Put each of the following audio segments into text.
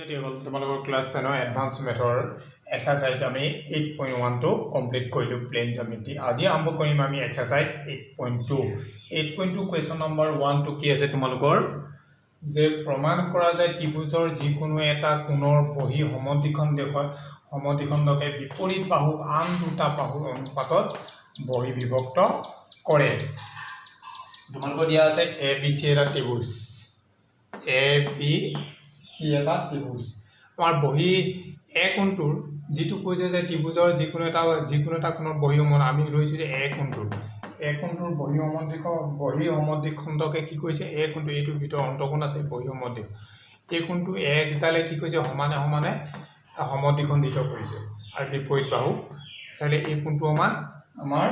table তোমালোকৰ class 10 advance মেথৰ exercise আমি 8.1 টো কমপ্লিট কৰিলো প্লেন জ্যামিতি আজি আৰম্ভ কৰিম আমি এক্সাৰসাইজ 8.2 কোৱেশ্চন নম্বৰ 1 টো কি আছে তোমালোকৰ যে প্ৰমাণ কৰা যায় ত্ৰিভুজৰ যিকোনো এটা কোণৰ বহি সমদ্বিখণ্ড দেখুৱায় সমদ্বিখণ্ডকে বিপৰীত বাহু আন দুটা বাহুৰ অনুপাতত বহি বিভক্ত কৰে তোমালোকৰ দিয়া আছে এ বি সি এটা ত্ৰিভুজ এ বি সি এটা ত্ৰিভুজ আমাৰ বহি এ কোণটোৰ যেটো কৈছে যে ত্ৰিভুজৰ যিকোনো এটা কোণৰ বহি সমান আমি লৈছো যে এ কোণটোৰ বহি সমদ্বিখণ্ডকে কি কৈছে এ কোণটো এইটো ভিতৰ অন্তকোণ আছে বহি সমদ্বিখ এই কোণটো x ডালে কি কৈছে সমানে সমানে সমদ্বিখণ্ডিত কৰিছে আৰু বিপৰীত বাহু তাহলে এই কোণটো সমান আমাৰ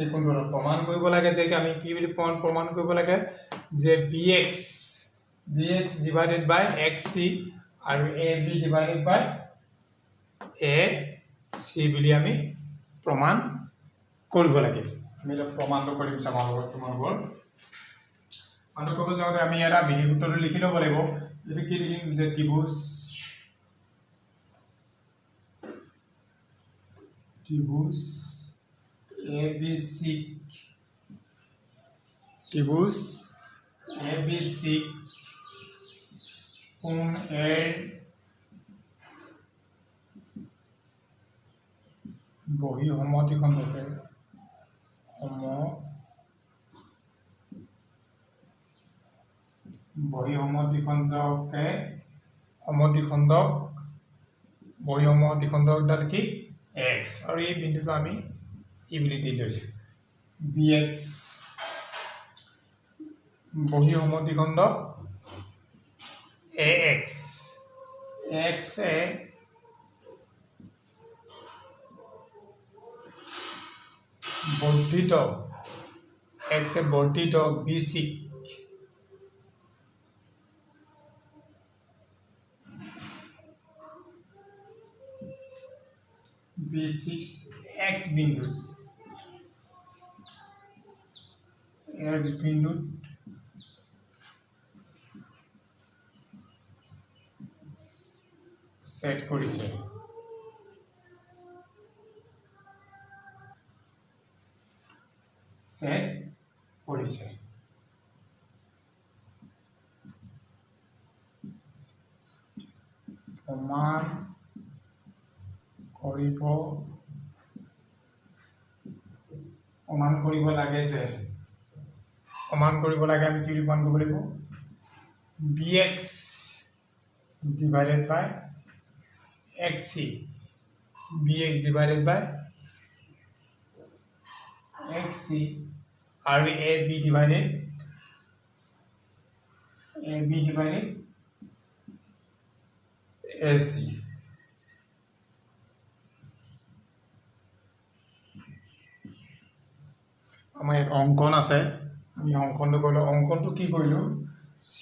এই কোণটো প্ৰমাণ কৰিব লাগে যে আমি কি বুলি প্ৰমাণ কৰিব লাগে যে bx divided by xc আৰু ab divided by ac বুলি আমি প্ৰমাণ কৰিব লাগে আমি প্ৰমাণটো কৰিম সমালোচনা তোমালোকৰ আনটো ক'ব যাওঁতে আমি এটা বিহিসূত্ৰটো লিখি ল'ব লাগিব যেটো কি লিখিম যে ত্ৰিভুজ ABC ত্ৰিভুজ ABC কোণ এৰ বহি সমদ্বিখণ্ডকে সমদ্বিখণ্ডক কি x আৰু এই বিন্দুটো আমি ই বুলি দি লৈছো bx বহি সমদ্বিখণ্ড ax x এ বৰ্ধিত bc B6 x বিন্দু সেট কৰিছে প্ৰমাণ কৰিব লাগে যে আমি কি প্ৰমাণ কৰিব লাগিব bx divided by xc আৰু ab divided ac আমাৰ এক অঙ্কন আছে আমি অঙ্কনটো কৰিলো অঙ্কনটো কি কৰিলো c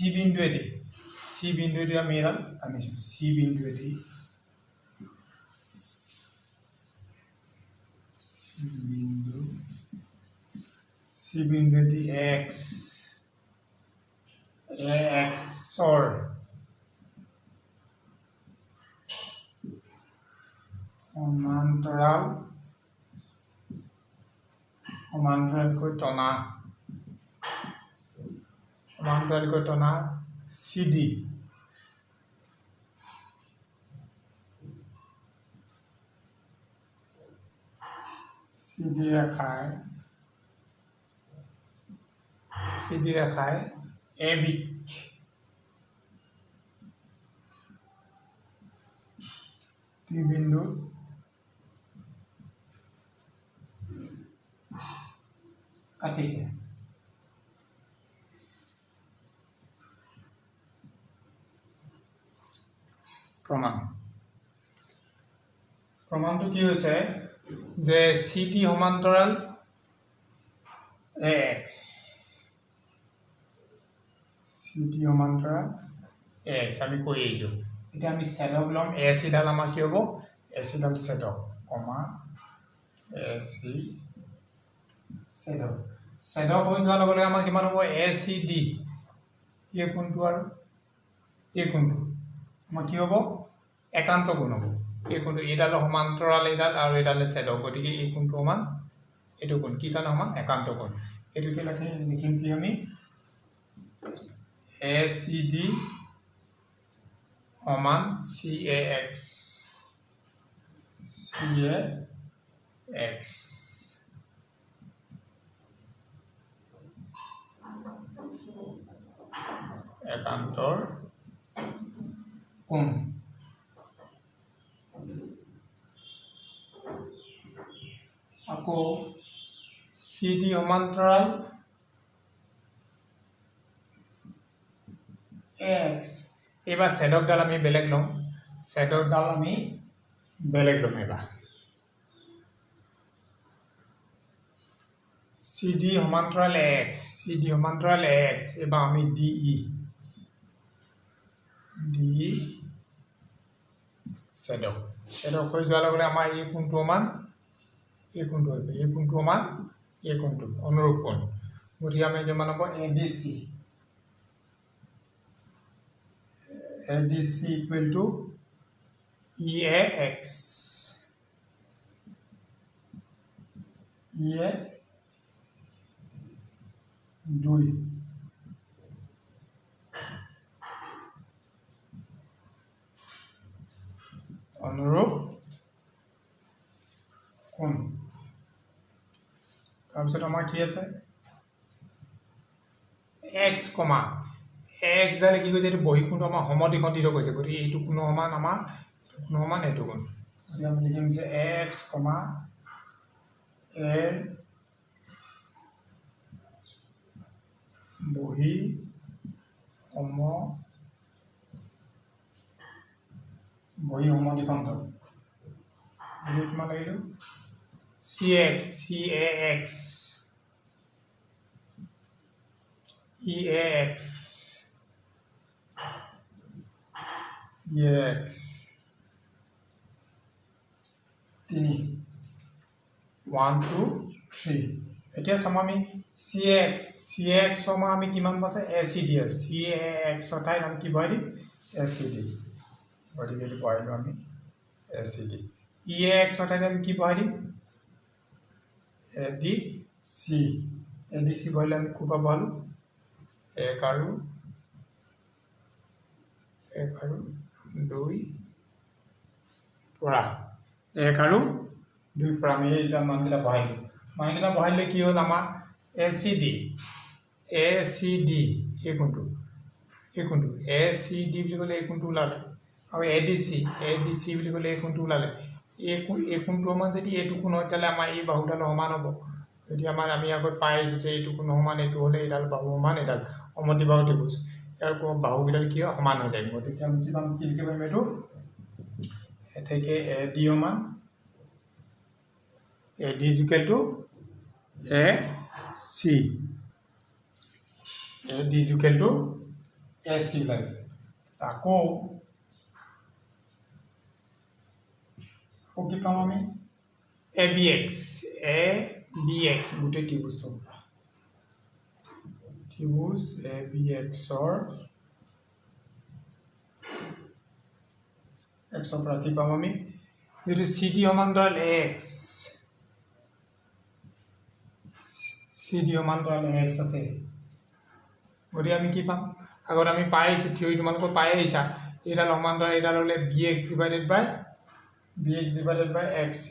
বিন্দুৱেদি আমি এডাল আনিছো c বিন্দুৱেদি x or সমান্তৰালকৈ টনা CD ৰেখায় AB বিন্দু কাটিছে প্ৰমাণটো কি হৈছে যে CD সমান্তৰাল AX আমি কৈ আহিছো এতিয়া আমি ছেদক লম AC ডাল আমাৰ কি হ'ব AC ডাল ছেদক AC ছেদক হৈ যোৱাৰ লগে লগে আমাৰ কিমান হ'ব ACD এই কোণটো আৰু এই কোণটো আমাৰ কি হ'ব একান্ত কোণ হ'ব এই কোণটো এইডাল সমান্তৰাল এইডাল আৰু এইডালে ছেদক গতিকে এই কোণটো সমান এইটো কোণ কি কাৰণে সমান একান্ত কোণ এইটোকে লিখিম কি আমি ACD সমান CAX একান্তৰ কোণ আকৌ CD সমান্তৰাল X এবাৰ ছেদকডাল আমি বেলেগ লম ছেদকডাল আমি বেলেগ লম এবাৰ CD সমান্তৰাল X এবাৰ আমি DE ছেদক হৈ যোৱাৰ লগে আমাৰ এই কোণটো সমান এই কোণটো হ'ব এই কোণটো সমান এই কোণটো অনুৰূপ কোণ গতিকে আমি কিমান হ'ব ADC equal to EAX দুই অনুৰূপ কোণ তাৰপিছত আমাৰ কি আছে x ডালে কি কৈছে এইটো বহি কোণটো আমাৰ সমদ্বিখণ্ডিত কৈছে গতিকে এইটো কোণ সমান আমাৰ কোণ সমান এইটো কোণ গতিকে আমি লিখিম যে x এৰ বহি সমদ্বিখণ্ড এইটো কিমান লাগিলো CAX EAX 3 1 2 3 এতিয়া চাম আমি CAX সমান আমি কিমান পাছে ACD CAX ঠাইত আমি কি ভৰাই দিম ACD গতিকে এইটো ভৰাইলো আমি ACD EAX ঠাইত আমি কি ভৰাই দিম ADC ভৰাইলে আমি ক'ৰ পৰা ভৰালো 1 আৰু 2 পৰা 1 আৰু 2 পৰা আমি এইটা মানকেইটা বহাইলে কি হ'ল আমাৰ ACD এই কোণটো ACD বুলি ক'লে এই কোণটো ওলালে আৰু ADC বুলি ক'লে এই কোণটো ওলালে এই কোণটো সমান যদি এইটো কোণ হয় তেতিয়াহ'লে আমাৰ এই বাহুডাল সমান হ'ব যদি আমাৰ আমি আগত পাই আহিছোঁ যে এইটো কোণ সমান এইটো হ'লে এইডাল বাহু সমান এইডাল সমদ্বিবাহু ত্ৰিভুজ ইয়াৰ বাহুকেইডাল কি হয় সমান হৈ যায় গতিকে আমি কি লিখিব পাৰিম এইটো থেকে AD সমান AD is equal to AC AD is equal to AC লাগে আকৌ কি পাম আমি ABX গোটেই ত্ৰিভুজটো ত্ৰিভুজ ABX পৰা কি পাম আমি যিটো CD সমান্তৰাল X আছে গতিকে আমি কি পাম আগত আমি পাই আহিছোঁ থিয়ৰি তোমালোকৰ পাই আহিছা এইডাল সমান্তৰাল এইডাল হ'লে BX divided by XC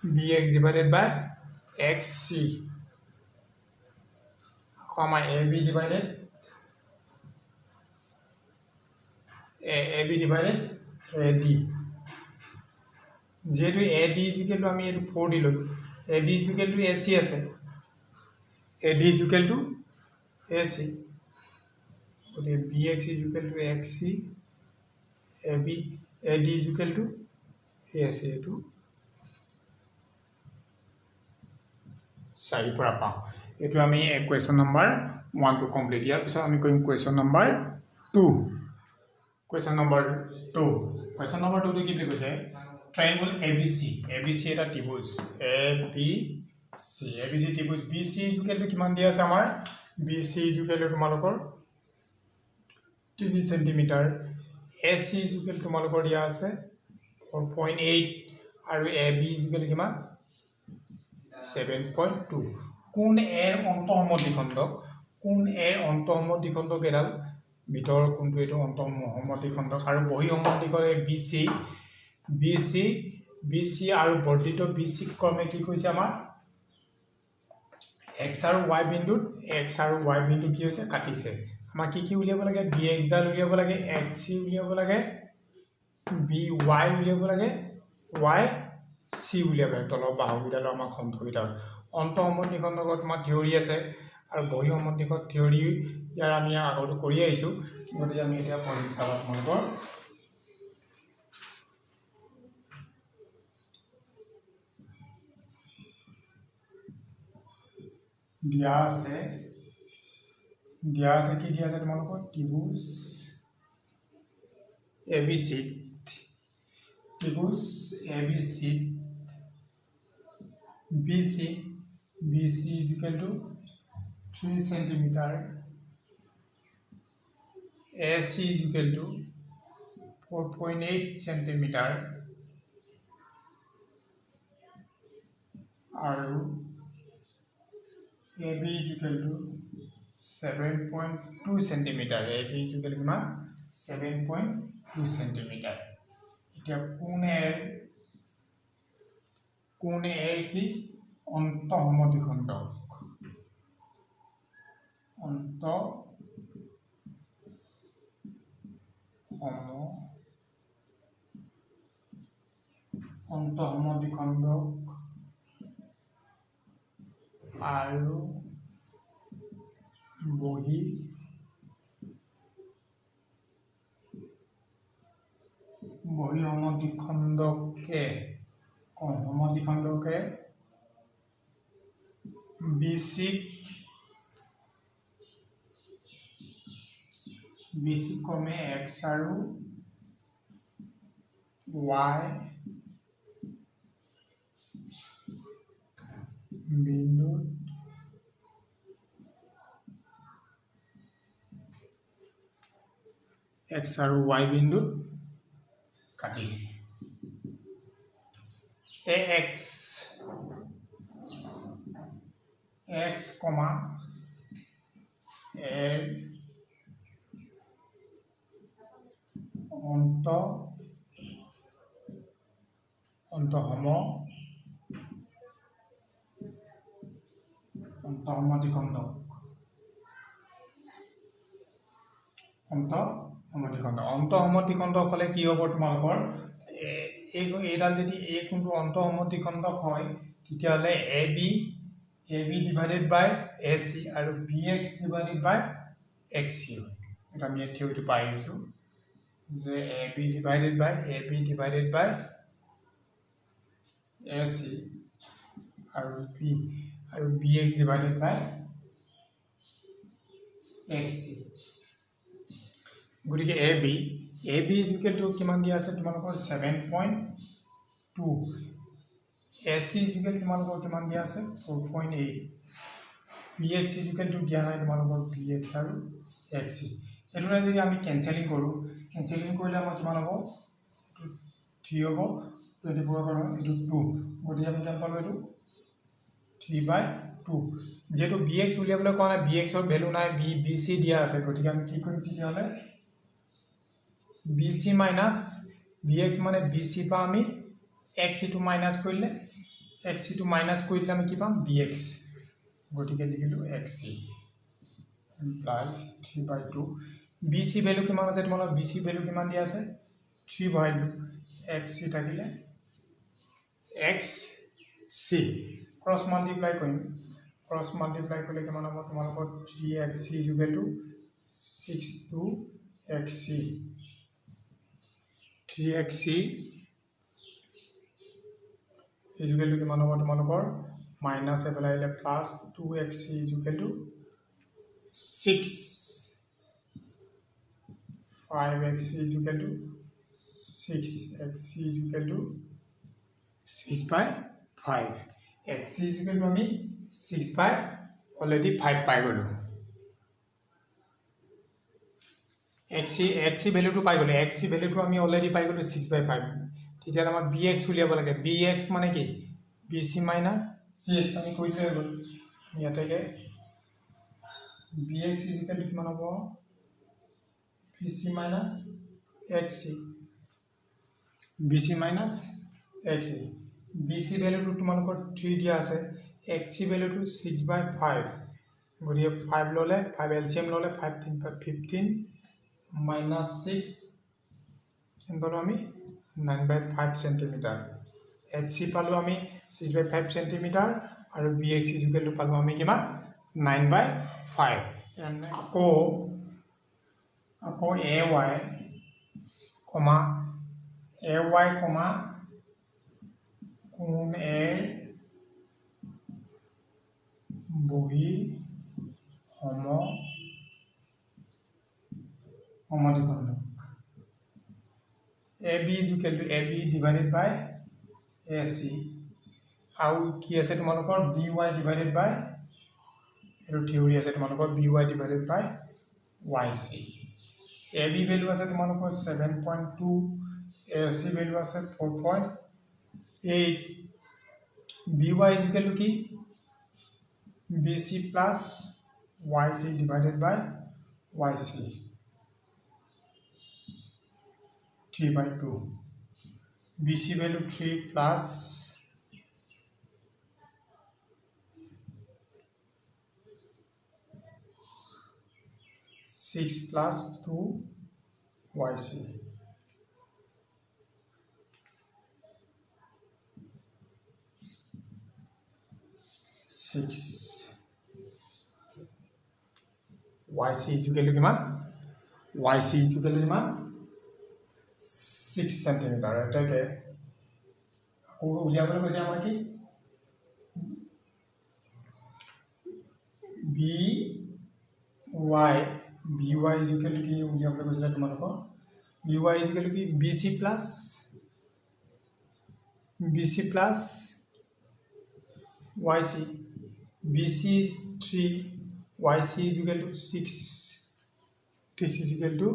BX divided by XC আমাৰ AB divided AD যেহেতু AD is equal to আমি এইটো 4 দি ল'লোঁ AD is equal to AC আছে AD is equal to AC গতিকে BX is equal to XC AD is equal to AC এইটো 4 পৰা পাওঁ এইটো আমি কুৱেশ্যন নম্বৰ 1 টো কমপ্লিট ইয়াৰ পিছত আমি কৰিম কুৱেশ্যন নম্বৰ 2 কুৱেশ্যন নম্বৰ 2 টো কি বুলি কৈছে triangle ABC এটা ত্ৰিভুজ ABC ত্ৰিভুজ BC is equal to কিমান দিয়া আছে আমাৰ BC is equal to তোমালোকৰ 3 সেন্টিমিটাৰ AC ইজ ইকুৱেল তোমালোকৰ দিয়া আছে 4.8 আৰু AB ইজ ইকুৱেল কিমান 7.2 কোন এৰ অন্তঃসম দ্বিখণ্ডক কোন এৰ অন্তঃসম দ্বিখণ্ডক এডাল ভিতৰৰ কোনটো এটো অন্তঃসম দ্বিখণ্ডক আৰু বহিঃসম দ্বিখণ্ডক BC আৰু বৰ্ধিত BC ক্ৰমে কি কৈছে আমাৰ x আৰু y বিন্দুত কি হৈছে কাটিছে আমাৰ কি উলিয়াব লাগে bx ডাল উলিয়াব লাগে xc উলিয়াব লাগে by উলিয়াব লাগে yc উলিয়াব লাগে তলৰ বাহুকেইডালৰ আমাৰ খণ্ডকেইডাল অন্তঃসম দ্বিখণ্ডকত তোমাৰ থিওৰি আছে আৰু বহিঃসম দ্বিখণ্ডক থিওৰি ইয়াৰ আমি আগতে কৰি আহিছো গতিকে আমি এতিয়া পঢ়িম চাবা তোমালোকৰ দিয়া আছে কি দিয়া আছে তোমালোকৰ ত্ৰিভুজ ABC BC is equal to 3 centimeter AC is equal to 4.8 centimeter আৰু AB is equal to 7.2 centimeter AB is equal to 7.2 centimeter এতিয়া কোন এৰ কি অন্তঃসম দ্বিখণ্ডক অন্তঃসম দ্বিখণ্ডক আৰু বহিঃসম দ্বিখণ্ডকে BC ক্ৰমে x আৰু y বিন্দুত x আৰু y বিন্দুত কাটিছে x, এৰ অন্তঃসম দ্বিখণ্ডক অন্তঃসম দ্বিখণ্ডক হলে কি হ'ব তোমালোকৰ এইডাল যদি এই কোনটো অন্তঃসম দ্বিখণ্ডক হয় তেতিয়াহলে AB divided by AC আৰু BX divided by XC হয় এটা আমি থিওৰিটো পাই আছো যে AB divided by AC আৰু BX divided by XC গতিকে AB is equal to কিমান দিয়া আছে তোমালোকৰ 7.2 AC is equal to তোমালোকৰ কিমান দিয়া আছে 4.8 BX is equal to দিয়া নাই তোমালোকৰ BX আৰু XC এটোৰা যদি আমি ক্যান্সেলিং কৰিলে আমাৰ কিমান হ'ব 3 হ'ব 24 কৰা এটো 2 গতিকে আমি কিমান পালো এটো 3/2 যেটো BX উলিয়াবলৈ কোৱা নাই BX ৰ ভ্যালু নাই BC দিয়া আছে গতিকে আমি কি কৰিম তেতিয়াহলে BC minus BX মানে BC পা আমি XC to minus কৰিলে আমি কি পাম BX গতিকে লিখিলো XC plus 3/2 BC ভ্যালু কিমান আছে তোমালোকৰ BC ভ্যালু কিমান দিয়া আছে 3 ভ্যালু XC থাকিলে XC cross multiply কৰিলে কিমান হ'ব তোমালোকৰ 3XC is equal to 62XC 3XC is equal to কিমান হ'ব তোমালোকৰ minus এফালে আহিলে plus 2XC is equal to 6 5XC is equal to 6XC is equal to 6/5 XC is equal to আমি 6/5 already 5 পাই গলো xc ভ্যালুটো পাই গ'লে xc ভ্যালুটো আমি অলৰেডি পাই গ'লো 6/5 তেতিয়া আমাৰ bx উলিয়াব লাগে bx মানে কি bc minus cx আমি কৈ দিলে গ'ল ইয়াতেকে bx কিমান হ'ব bc minus xc bc minus xc bc ভ্যালুটো তোমালোকৰ 3 দিয়া আছে xc ভ্যালুটো 6/5 গৰিয়ে 5 ললে 5 LCM ললে 5 3 5 15 minus 6 কিমান আমি 9/5 cm xc পালো আমি 6/5 cm আৰু bx পালো আমি কিমান 9/5 আকৌ ay comma কোণ a বহি সমদ্বিখণ্ডক AB is equal to AB divided by AC আৰু কি আছে তোমালোকৰ BY divided by এটো থিওৰি আছে তোমালোকৰ BY divided by YC AB value আছে তোমালোকৰ 7.2 AC ভ্যালু আছে 4.8 BY is equal to কি BC plus YC divided by YC 3/2 BC value 3 plus 6 plus 2 YC YC is equal to kiman YC is equal to kiman 6 cm এটাকে উলিয়াবলৈ কৈছে আমাৰ কি by is equal to কি উলিয়াবলৈ কৈছে তোমালোকৰ by is equal to কি BC plus YC BC is 3 YC is equal to 6 this is equal to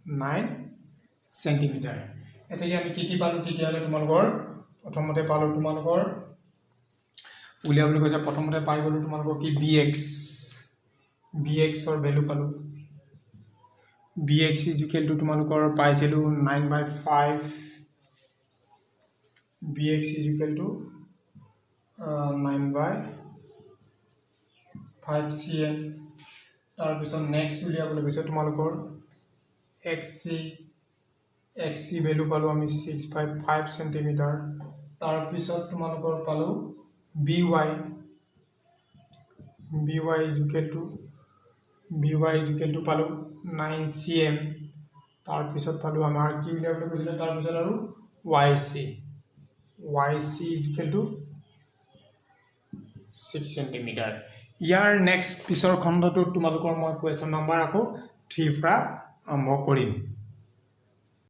9 centimeter এটাকে আমি কি পালো তেতিয়ালে তোমালোকৰ প্ৰথমতে পালো তোমালোকৰ উলিয়াবলৈ কৈছে প্ৰথমতে পাই গলো তোমালোকৰ কি bx অৰ ভ্যালু পালো bx is equal to তোমালোকৰ পাইছিলো 9/5 bx is equal to 9/5 cm তাৰ পিছত নেক্সট উলিয়াবলৈ কৈছে তোমালোকৰ xc ভ্যালু পালো আমি 6/5 cm তাৰ পিছত তোমালোকৰ পালো by is equal to পালো 9 cm তাৰ পিছত পালো আমাৰ কি উলিয়াবলৈ কৈছিল তাৰ পিছত আৰু yc is equal to 6 cm year next পিছৰ খণ্ডটো তোমালোকৰ মই কোৱেশ্চন নম্বৰ আকৌ 3 পৰা আৰম্ভ কৰিম